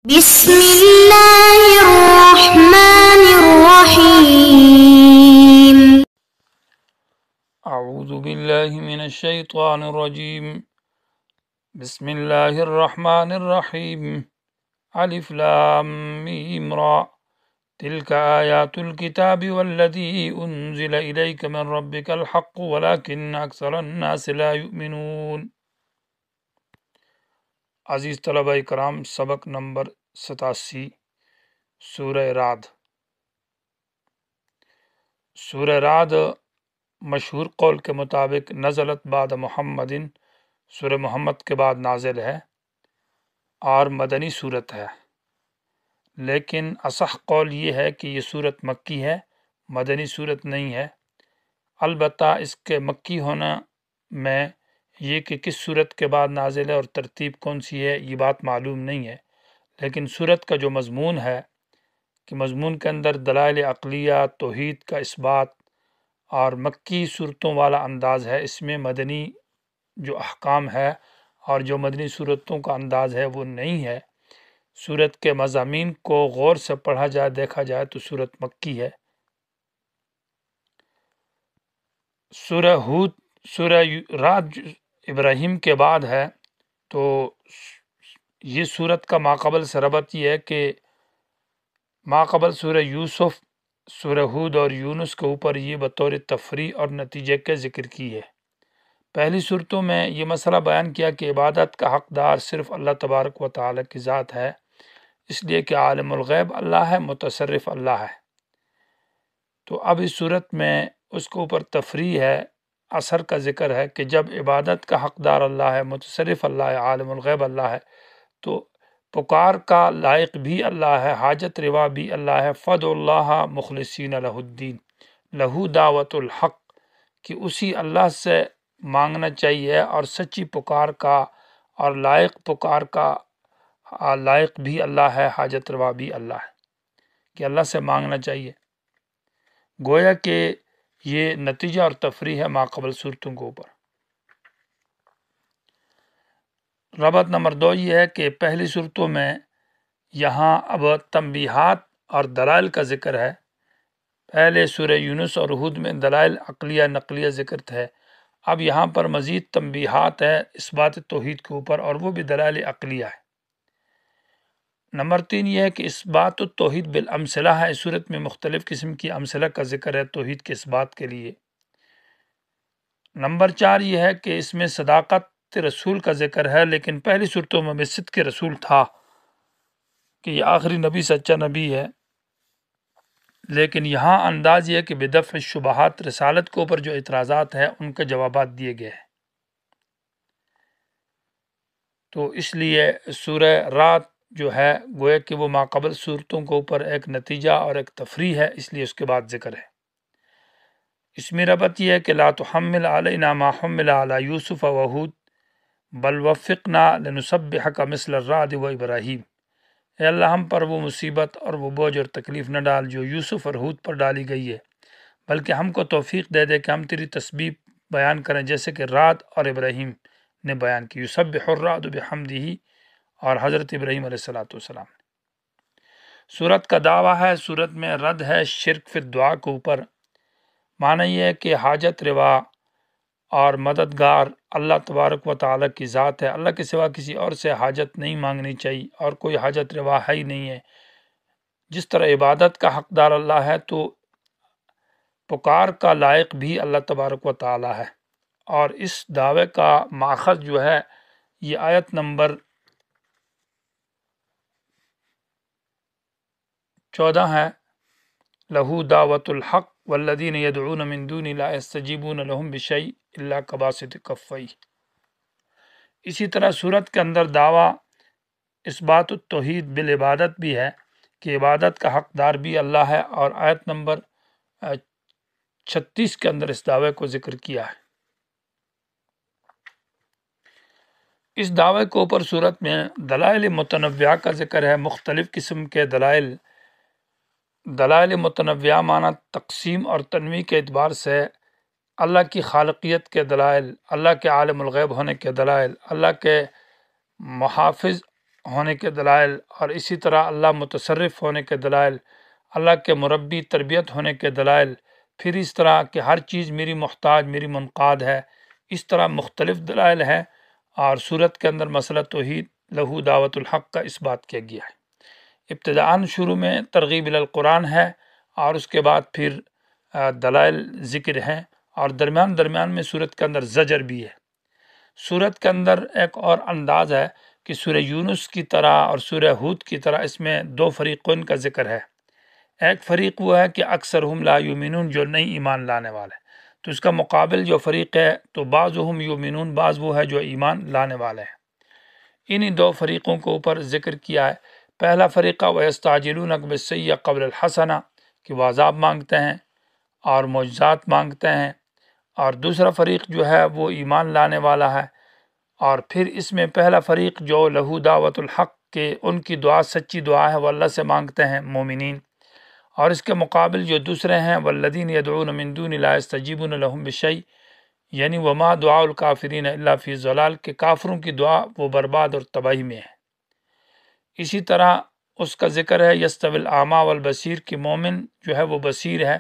بسم اللہ الرحمن الرحیم۔ اعوذ باللہ من الشیطان الرجیم۔ بسم اللہ الرحمن الرحیم۔ الف لام میم را تلک آیات الکتاب والذی انزل الیک من ربک الحق ولکن اکثر الناس لا یؤمنون۔ عزیز طلبہ کرام، سبق نمبر 87 سورہ رعد۔ سورہ رعد مشہور قول کے مطابق نزلت بعد محمد، سورہ محمد کے بعد نازل ہے اور مدنی صورت ہے، لیکن اصح قول یہ ہے کہ یہ صورت مکی ہے، مدنی صورت نہیں ہے۔ البتہ اس کے مکی ہونا میں یہ کہ کس صورت کے بعد نازل ہے اور ترتیب کون سی ہے یہ بات معلوم نہیں ہے، لیکن صورت کا جو مضمون ہے کہ مضمون کے اندر دلائل عقلیہ، توحید کا اثبات اور مکی صورتوں والا انداز ہے، اس میں مدنی جو احکام ہے اور جو مدنی صورتوں کا انداز ہے وہ نہیں ہے۔ صورت کے مضامین کو غور سے پڑھا جائے، دیکھا جائے تو صورت مکی ہے۔ سورہ ہود، سورہ رعد ابراہیم کے بعد ہے، تو یہ صورت کا ماقبل سے ربط یہ ہے کہ ماقبل سورہ یوسف، سورہ ہود اور یونس کے اوپر یہ بطور تفریع اور نتیجے کے ذکر کی ہے۔ پہلی صورتوں میں یہ مسئلہ بیان کیا کہ عبادت کا حقدار صرف اللہ تبارک و تعالی کی ذات ہے، اس لیے کہ عالم الغیب اللہ ہے، متصرف اللہ ہے۔ تو اب اس صورت میں اس کے اوپر تفریع ہے، اثر کا ذکر ہے کہ جب عبادت کا حقدار اللہ ہے، متصرف اللہ ہے، عالم الغیب اللہ ہے، تو پکار کا لائق بھی اللہ ہے، حاجت روا بھی اللہ ہے۔ فدعوا اللہ مخلصین لہ الدین، لہ دعوت الحق، کہ اسی اللہ سے مانگنا چاہیے، اور سچی پکار کا اور لائق پکار کا لائق بھی اللہ ہے، حاجت روا بھی اللہ ہے، کہ اللہ سے مانگنا چاہیے۔ گویا کہ یہ نتیجہ اور تفریح ہے ماقبل صورتوں کے اوپر۔ ربط نمبر 2 یہ ہے کہ پہلی صورتوں میں یہاں اب تنبیہات اور دلائل کا ذکر ہے۔ پہلے سورہ یونس اور ہود میں دلائل عقلیہ نقلیہ ذکر تھے، اب یہاں پر مزید تنبیہات ہے اس بات توحید کے اوپر، اور وہ بھی دلائل عقلیہ ہے۔ نمبر 3 یہ ہے کہ اس بات توحید بالامثلہ ہے، اس صورت میں مختلف قسم کی امثلہ کا ذکر ہے توحید کے اس بات کے لیے۔ نمبر 4 یہ ہے کہ اس میں صداقت رسول کا ذکر ہے، لیکن پہلی صورتوں میں صدق رسول تھا کہ یہ آخری نبی سچا نبی ہے، لیکن یہاں انداز یہ ہے کہ بدفع الشبہات، رسالت کے اوپر جو اعتراضات ہیں ان کے جوابات دیے گئے ہیں۔ تو اس لیے سورہ رعد جو ہے گویا کہ وہ ماقبل صورتوں کے اوپر ایک نتیجہ اور ایک تفریح ہے، اس لیے اس کے بعد ذکر ہے۔ اس میں ربط یہ ہے کہ لا تحمل علینا ما حمل علی یوسف و ہود بل وفقنا لنسبحک مثل الرعد و ابراہیم۔ اے اللہ، ہم پر وہ مصیبت اور وہ بوجھ اور تکلیف نہ ڈال جو یوسف اور ہود پر ڈالی گئی ہے، بلکہ ہم کو توفیق دے دے کہ ہم تیری تسبیح بیان کریں جیسے کہ رعد اور ابراہیم نے بیان کی۔ یسبح الرعد بحمدہ اور حضرت ابراہیم علیہ السلام۔ سورت کا دعویٰ ہے، سورت میں رد ہے شرک فی الدعا کے اوپر۔ معنی یہ ہے کہ حاجت روا اور مددگار اللہ تبارک و تعالی کی ذات ہے، اللہ کے سوا کسی اور سے حاجت نہیں مانگنی چاہیے، اور کوئی حاجت روا ہے ہی نہیں ہے۔ جس طرح عبادت کا حقدار اللہ ہے تو پکار کا لائق بھی اللہ تبارک و تعالی ہے، اور اس دعوے کا ماخذ جو ہے یہ آیت نمبر 14 ہے، لہو دعوت الحق والذین یدعون من دون لا یستجیبون لهم بشیء الا کباسط کفیہ۔ اسی طرح صورت کے اندر دعویٰ اثبات التوحید بالعبادت بھی ہے کہ عبادت کا حقدار بھی اللہ ہے، اور آیت نمبر 36 کے اندر اس دعوے کو ذکر کیا ہے۔ اس دعوے کے اوپر صورت میں دلائل متنوعہ کا ذکر ہے، مختلف قسم کے دلائل متنوعہ معنی تقسیم اور تنویع کے اعتبار سے اللہ کی خالقیت کے دلائل، اللہ کے عالم الغیب ہونے کے دلائل، اللہ کے محافظ ہونے کے دلائل، اور اسی طرح اللہ متصرف ہونے کے دلائل، اللہ کے مربی تربیت ہونے کے دلائل، پھر اس طرح کہ ہر چیز میری محتاج میری منقاد ہے، اس طرح مختلف دلائل ہیں۔ اور صورت کے اندر مسئلہ توحید لہو دعوت الحق کا اس بات کیا گیا ہے۔ ابتداءً شروع میں ترغیب الی القرآن ہے، اور اس کے بعد پھر دلائل ذکر ہیں، اور درمیان میں صورت کے اندر زجر بھی ہے۔ صورت کے اندر ایک اور انداز ہے کہ سورہ یونس کی طرح اور سورہ ہود کی طرح اس میں دو فریقوں کا ذکر ہے۔ ایک فریق وہ ہے کہ اکثرہم لا یؤمنون، جو نہیں ایمان لانے والے، تو اس کا مقابل جو فریق ہے تو بعضہم یؤمنون، بعض وہ ہے جو ایمان لانے والے ہیں۔ انہی دو فریقوں کو اوپر ذکر کیا ہے۔ پہلا فریقہ وَيَسْتَعْجِلُونَكَ بِالسَّيِّئَةِ قبل الحسنہ، کہ وہ عذاب مانگتے ہیں اور معجزات مانگتے ہیں، اور دوسرا فریق جو ہے وہ ایمان لانے والا ہے۔ اور پھر اس میں پہلا فریق جو لہو دعوت الحق کے ان کی دعا سچی دعا ہے، وہ اللہ سے مانگتے ہیں مومنین، اور اس کے مقابل جو دوسرے ہیں والذین یدعون من دون لا یستجیبون لهم بشیء، یعنی وما دعاء الکافرین الا فی ضلال، کہ کافروں کی دعا وہ برباد اور تباہی میں ہے۔ اسی طرح اس کا ذکر ہے یستوی الاعمی والبصیر، کہ مومن جو ہے وہ بصیر ہے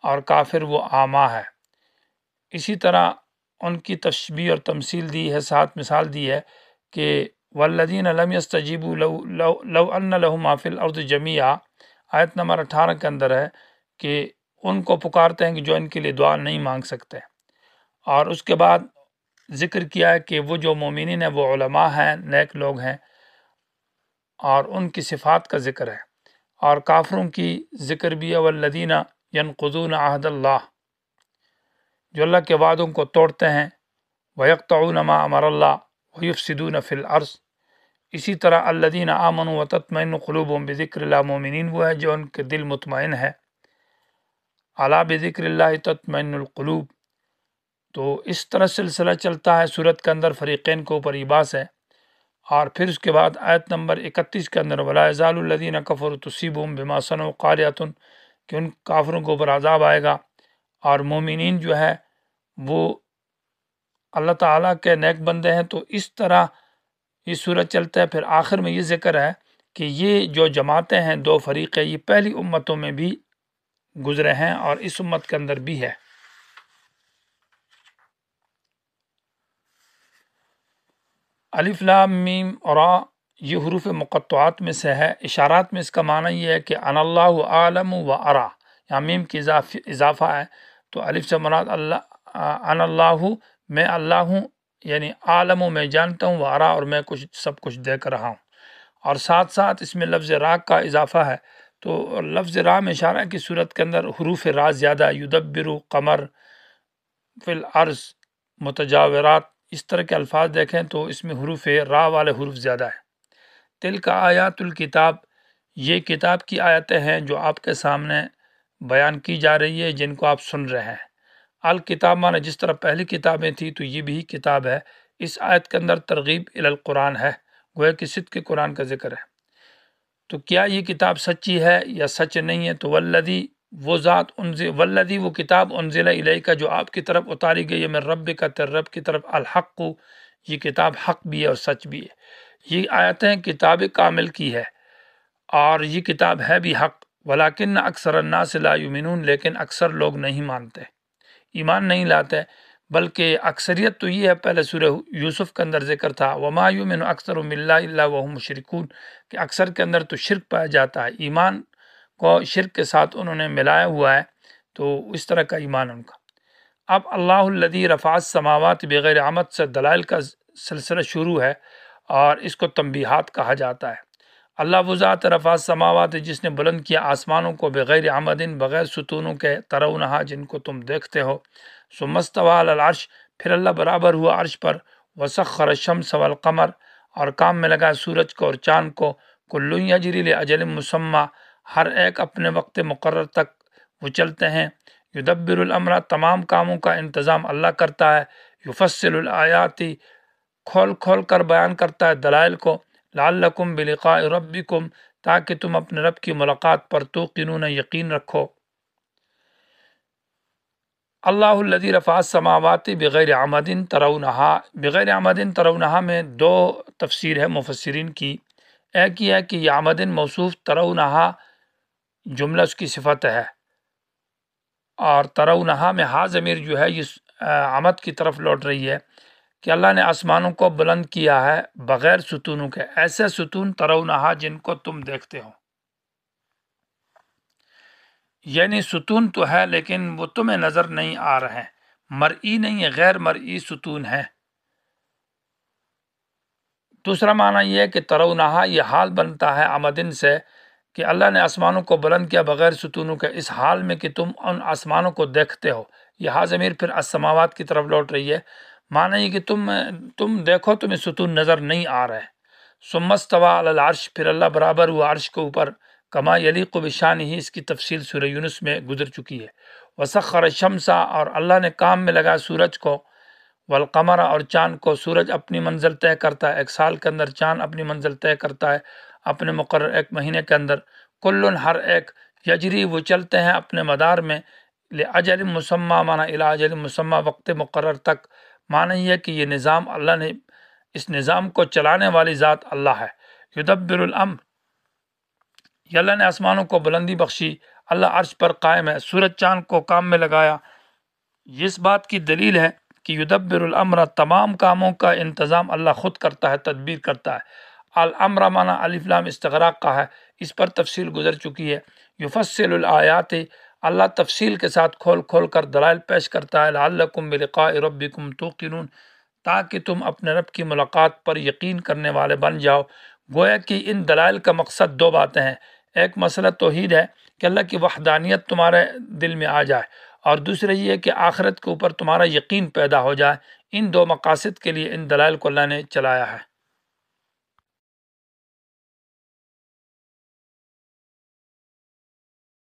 اور کافر وہ اعمیٰ ہے۔ اسی طرح ان کی تشبیہ اور تمثیل دی ہے، ساتھ مثال دی ہے کہ والذین لم یستجیبوا لو ان لهم ما فی الارض جمیعا، آیت نمبر 18 کے اندر ہے کہ ان کو پکارتے ہیں کہ جو ان کے لیے دعا نہیں مانگ سکتے۔ اور اس کے بعد ذکر کیا ہے کہ وہ جو مومنین ہیں وہ علماء ہیں، نیک لوگ ہیں، اور ان کی صفات کا ذکر ہے۔ اور کافروں کی ذکر بھی ہے والذین ینقضون عہد اللہ، جو اللہ کے وعدوں کو توڑتے ہیں، وَيَقْطَعُونَ مَا أَمَرَ اللَّهُ وَيُفْسِدُونَ فِي الْأَرْضِ۔ اسی طرح الذین آمنوا وتطمئن قلوبهم بذکر اللہ، مومنین وہ ہے جو ان کے دل مطمئن ہے، الا بذکر اللہ تطمئن القلوب۔ تو اس طرح سلسلہ چلتا ہے صورت کے اندر، فریقین کے اوپر یہ باس ہے۔ اور پھر اس کے بعد آیت نمبر 31 کے اندر وَلَا يَزَالُ الَّذِينَ كَفَرُوا تُصِيبُهُم بِمَا صَنَعُوا قَارِعَةٌ، کہ ان کافروں کے اوپر عذاب آئے گا، اور مومنین جو ہے وہ اللہ تعالیٰ کے نیک بندے ہیں۔ تو اس طرح یہ صورت چلتا ہے۔ پھر آخر میں یہ ذکر ہے کہ یہ جو جماعتیں ہیں، دو فریق ہیں، یہ پہلی امتوں میں بھی گزرے ہیں اور اس امت کے اندر بھی ہے۔ الف لام میم را، یہ حروف مقطعات میں سے ہے۔ اشارات میں اس کا معنی یہ ہے کہ ان اللہ عالم و ارا، یہاں میم کی اضافہ ہے، تو الف سے مراد اللہ، ان اللہ میں اللہ ہوں، یعنی عالم میں جانتا ہوں، و ارا اور میں سب کچھ دیکھ رہا ہوں۔ اور ساتھ ساتھ اس میں لفظ را کا اضافہ ہے، تو لفظ را میں اشارہ ہے کہ صورت کے اندر حروف را زیادہ، یدبر، قمر، فی الارض، متجاورات، اس طرح کے الفاظ دیکھیں تو اس میں حروف را والے حروف زیادہ ہے۔ تلک آیات الکتاب، یہ کتاب کی آیتیں ہیں جو آپ کے سامنے بیان کی جا رہی ہے، جن کو آپ سن رہے ہیں۔ الکتاب مانا جس طرح پہلی کتابیں تھیں تو یہ بھی کتاب ہے۔ اس آیت کے اندر ترغیب الی القرآن ہے، گویا کہ صدق قرآن کا ذکر ہے۔ تو کیا یہ کتاب سچی ہے یا سچ نہیں ہے؟ تو والذی، وہ ذات، والذی، وہ کتاب انزل الیک جو آپ کی طرف اتاری گئی ہے، من رب کا، تیرے رب کی طرف، الحق، یہ کتاب حق بھی ہے اور سچ بھی ہے۔ یہ آیتیں کتاب کامل کی ہے اور یہ کتاب ہے بھی حق، ولکن اکثر الناس لا یؤمنون، لیکن اکثر لوگ نہیں مانتے، ایمان نہیں لاتے۔ بلکہ اکثریت تو یہ ہے، پہلے سورہ یوسف کے اندر ذکر تھا وما یؤمن اکثرهم باللہ الا وهم مشرکون، کہ اکثر کے اندر تو شرک پایا جاتا ہے، ایمان کو شرک کے ساتھ انہوں نے ملایا ہوا ہے، تو اس طرح کا ایمان ان کا۔ اب اللہ الذی رفع السماوات بغیر عمد سے دلائل کا سلسلہ شروع ہے، اور اس کو تنبیہات کہا جاتا ہے۔ اللہ وہ ذات رفع السماوات، جس نے بلند کیا آسمانوں کو، بغیر عمدن، بغیر ستونوں کے، ترونہا، جن کو تم دیکھتے ہو، ثم استوى علی العرش، پھر اللہ برابر ہوا عرش پر، وسخر الشمس والقمر، اور کام میں لگا سورج کو اور چاند کو، کل یجری لاجل مسمى، ہر ایک اپنے وقت مقرر تک وہ چلتے ہیں، یدبر الامر، تمام کاموں کا انتظام اللہ کرتا ہے، یفصل الآیات، کھول کھول کر بیان کرتا ہے دلائل کو، لعلکم بلقاء ربکم، تاکہ تم اپنے رب کی ملاقات پر توقنون، یقین رکھو۔ اللہ الذی رفع السماوات بغیر عمد ترونہا، بغیر عمد ترونہا میں دو تفسیر ہے مفسرین کی۔ ایک یہ ہے کہ یہ آمدن موصوف ترونہا جملہ اس کی صفت ہے، اور ترونہا میں ہا ضمیر جو ہے یہ آمد کی طرف لوٹ رہی ہے کہ اللہ نے آسمانوں کو بلند کیا ہے بغیر ستونوں کے، ایسے ستون ترونہا جن کو تم دیکھتے ہو، یعنی ستون تو ہے لیکن وہ تمہیں نظر نہیں آ رہے ہیں، مرئی نہیں ہے، غیر مرئی ستون ہے۔ دوسرا معنی یہ ہے کہ ترونہا یہ حال بنتا ہے آمدن سے کہ اللہ نے آسمانوں کو بلند کیا بغیر ستونوں کے، اس حال میں کہ تم ان آسمانوں کو دیکھتے ہو۔ یہ ہا ضمیر پھر السماوات کی طرف لوٹ رہی ہے، معنی یہ کہ تم دیکھو تمہیں ستون نظر نہیں آ رہے۔ ثم استویٰ علی العرش، پھر اللہ برابر ہوا عرش کے اوپر، کما یلیق بشانہ، اس کی تفصیل سورہ یونس میں گزر چکی ہے۔ وسخر الشمس، اور اللہ نے کام میں لگا سورج کو، والقمر، اور چاند کو۔ سورج اپنی منزل طے کرتا ہے ایک سال کے اندر، چاند اپنی منزل طے کرتا ہے اپنے مقرر ایک مہینے کے اندر۔ کل، ہر ایک، یجری، وہ چلتے ہیں اپنے مدار میں، لاجل مسمى، معنی الی اجل مسمى، وقت مقرر تک، معنی یہ ہے کہ یہ نظام اللہ نے، اس نظام کو چلانے والی ذات اللہ ہے۔ یدبر الامر، یہ اللہ نے آسمانوں کو بلندی بخشی، اللہ عرش پر قائم ہے، سورج چاند کو کام میں لگایا۔ یہ اس بات کی دلیل ہے کہ یدبر الامر، تمام کاموں کا انتظام اللہ خود کرتا ہے، تدبیر کرتا ہے۔ الامر معنی الف لام استغراق کا ہے، اس پر تفصیل گزر چکی ہے۔ یفصل الآیات، اللہ تفصیل کے ساتھ کھول کھول کر دلائل پیش کرتا ہے۔ لعلکم بلقاء ربکم توقنون، تاکہ تم اپنے رب کی ملاقات پر یقین کرنے والے بن جاؤ۔ گویا کہ ان دلائل کا مقصد دو باتیں ہیں، ایک مسئلہ توحید ہے کہ اللہ کی وحدانیت تمہارے دل میں آ جائے، اور دوسرا یہ ہے کہ آخرت کے اوپر تمہارا یقین پیدا ہو جائے۔ ان دو مقاصد کے لیے ان دلائل کو اللہ نے چلایا ہے۔